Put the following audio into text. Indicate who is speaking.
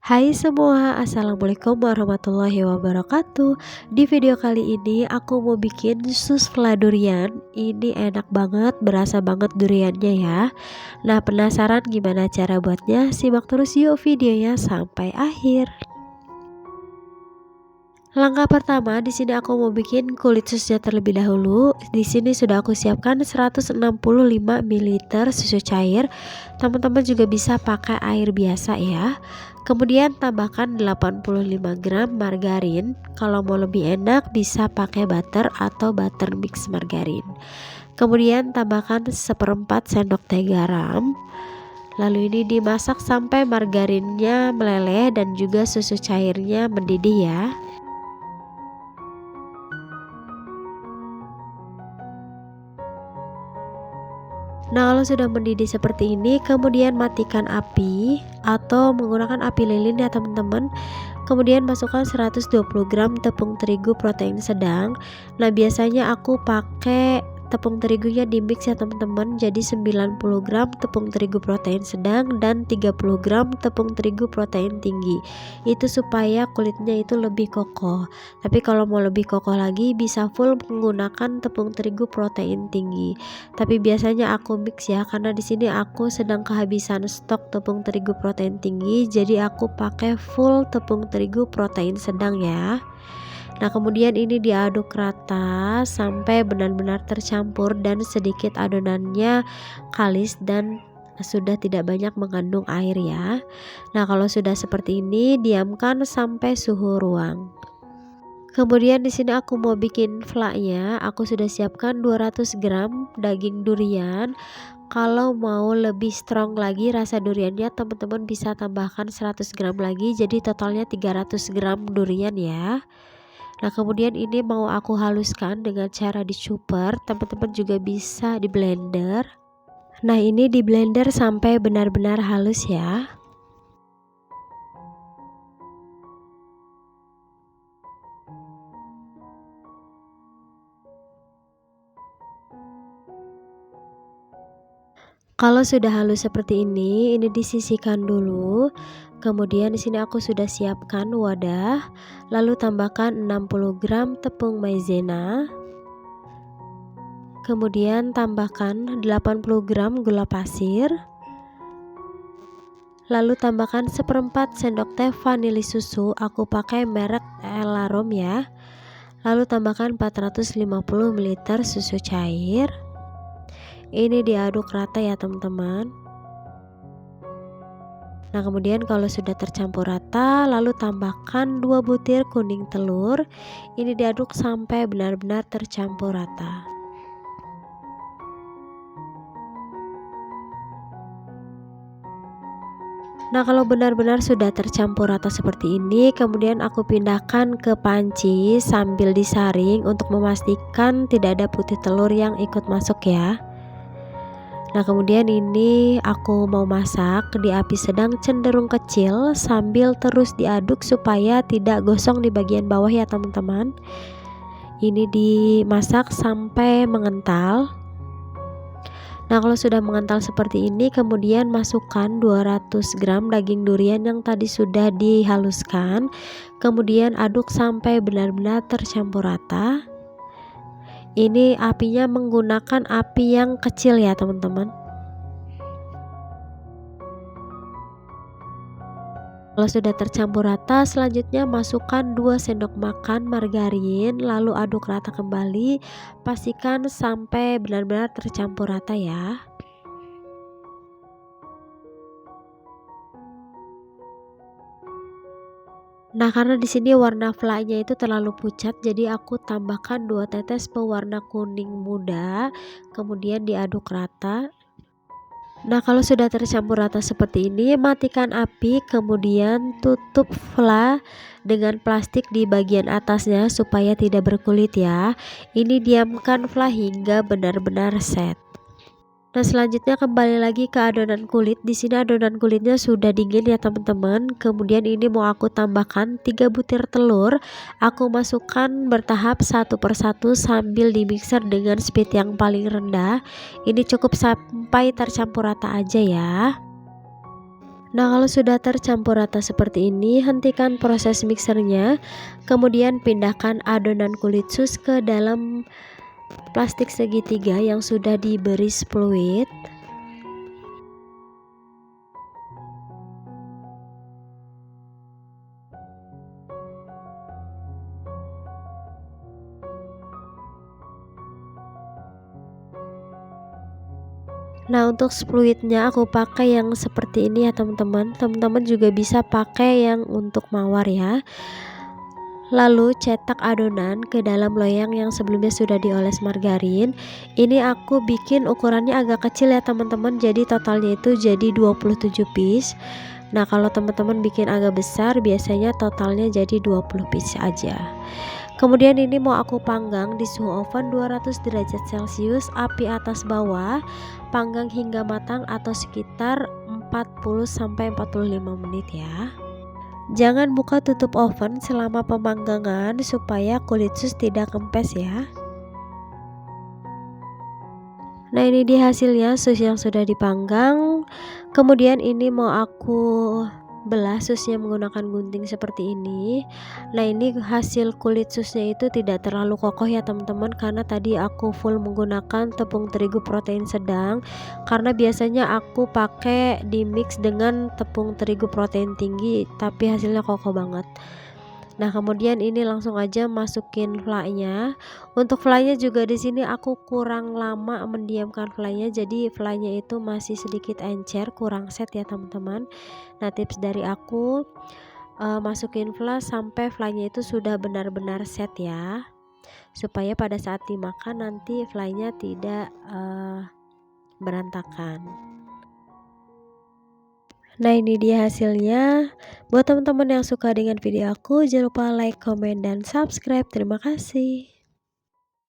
Speaker 1: Hai semua, assalamualaikum warahmatullahi wabarakatuh. Di video kali ini aku mau bikin sus vla durian. Ini enak banget, berasa banget duriannya ya. Nah, penasaran gimana cara buatnya? Simak terus yuk videonya sampai akhir. Langkah pertama, di sini aku mau bikin kulit susnya terlebih dahulu. Di sini sudah aku siapkan 165 ml susu cair. Teman-teman juga bisa pakai air biasa ya. Kemudian tambahkan 85 gram margarin. Kalau mau lebih enak bisa pakai butter atau butter mix margarin. Kemudian tambahkan seperempat sendok teh garam. Lalu ini dimasak sampai margarinnya meleleh dan juga susu cairnya mendidih ya. Nah, kalau sudah mendidih seperti ini, kemudian matikan api atau menggunakan api lilin ya teman-teman. Kemudian masukkan 120 gram tepung terigu protein sedang. Nah, biasanya aku pakai tepung terigunya di mix ya teman-teman. Jadi 90 gram tepung terigu protein sedang dan 30 gram tepung terigu protein tinggi. Itu supaya kulitnya itu lebih kokoh. Tapi kalau mau lebih kokoh lagi bisa full menggunakan tepung terigu protein tinggi. Tapi biasanya aku mix ya, karena di sini aku sedang kehabisan stok tepung terigu protein tinggi, jadi aku pakai full tepung terigu protein sedang ya. Nah, kemudian ini diaduk rata sampai benar-benar tercampur dan sedikit adonannya kalis dan sudah tidak banyak mengandung air ya. Nah, kalau sudah seperti ini diamkan sampai suhu ruang. Kemudian di sini aku mau bikin vlanya. Aku sudah siapkan 200 gram daging durian. Kalau mau lebih strong lagi rasa duriannya, teman-teman bisa tambahkan 100 gram lagi. Jadi totalnya 300 gram durian ya. Nah, kemudian ini mau aku haluskan dengan cara dicuper. Teman-teman juga bisa di blender. Nah, ini di blender sampai benar-benar halus ya. Kalau sudah halus seperti ini disisihkan dulu. Kemudian di sini aku sudah siapkan wadah, lalu tambahkan 60 gram tepung maizena. Kemudian tambahkan 80 gram gula pasir. Lalu tambahkan seperempat sendok teh vanili susu, aku pakai merek Elarom ya. Lalu tambahkan 450 ml susu cair. Ini diaduk rata ya teman-teman. Nah, kemudian kalau sudah tercampur rata, lalu tambahkan 2 butir kuning telur. Ini diaduk sampai benar-benar tercampur rata. Nah, kalau benar-benar sudah tercampur rata seperti ini, kemudian aku pindahkan ke panci sambil disaring untuk memastikan tidak ada putih telur yang ikut masuk ya. Nah, kemudian ini aku mau masak di api sedang cenderung kecil sambil terus diaduk supaya tidak gosong di bagian bawah ya teman-teman. Ini dimasak sampai mengental. Nah, kalau sudah mengental seperti ini, kemudian masukkan 200 gram daging durian yang tadi sudah dihaluskan. Kemudian aduk sampai benar-benar tercampur rata. Ini apinya menggunakan api yang kecil ya teman-teman. Kalau sudah tercampur rata, selanjutnya masukkan 2 sendok makan margarin, lalu aduk rata kembali. Pastikan sampai benar-benar tercampur rata ya. Nah, karena di sini warna vlanya itu terlalu pucat, jadi aku tambahkan 2 tetes pewarna kuning muda, kemudian diaduk rata. Nah, kalau sudah tercampur rata seperti ini, matikan api, kemudian tutup vla dengan plastik di bagian atasnya supaya tidak berkulit ya. Ini diamkan vla hingga benar-benar set. Nah, selanjutnya kembali lagi ke adonan kulit. Di sini adonan kulitnya sudah dingin ya teman-teman. Kemudian ini mau aku tambahkan 3 butir telur. Aku masukkan bertahap satu persatu sambil di mixer dengan speed yang paling rendah. Ini cukup sampai tercampur rata aja ya. Nah, kalau sudah tercampur rata seperti ini, hentikan proses mixernya, kemudian pindahkan adonan kulit sus ke dalam plastik segitiga yang sudah diberi fluid. Nah, untuk fluidnya aku pakai yang seperti ini ya teman-teman. Teman-teman juga bisa pakai yang untuk mawar ya. Lalu cetak adonan ke dalam loyang yang sebelumnya sudah dioles margarin. Ini aku bikin ukurannya agak kecil ya teman-teman. Jadi totalnya itu jadi 27 piece. Nah, kalau teman-teman bikin agak besar biasanya totalnya jadi 20 piece aja. Kemudian ini mau aku panggang di suhu oven 200 derajat celcius, api atas bawah, panggang hingga matang atau sekitar 40-45 menit ya. Jangan buka tutup oven selama pemanggangan supaya kulit sus tidak kempes ya. Nah, ini dia hasilnya sus yang sudah dipanggang. Kemudian ini mau aku belah susnya menggunakan gunting seperti ini. Nah, ini hasil kulit susnya itu tidak terlalu kokoh ya teman-teman, karena tadi aku full menggunakan tepung terigu protein sedang, karena biasanya aku pakai di mix dengan tepung terigu protein tinggi tapi hasilnya kokoh banget. Nah, kemudian ini langsung aja masukin flanya. Untuk flanya juga di sini aku kurang lama mendiamkan flanya, jadi flanya itu masih sedikit encer, kurang set ya teman-teman. Nah, tips dari aku, masukin fla sampai flanya itu sudah benar-benar set ya, supaya pada saat dimakan nanti flanya tidak berantakan. Nah, ini dia hasilnya. Buat teman-teman yang suka dengan video aku, jangan lupa like, comment, dan subscribe. Terima kasih.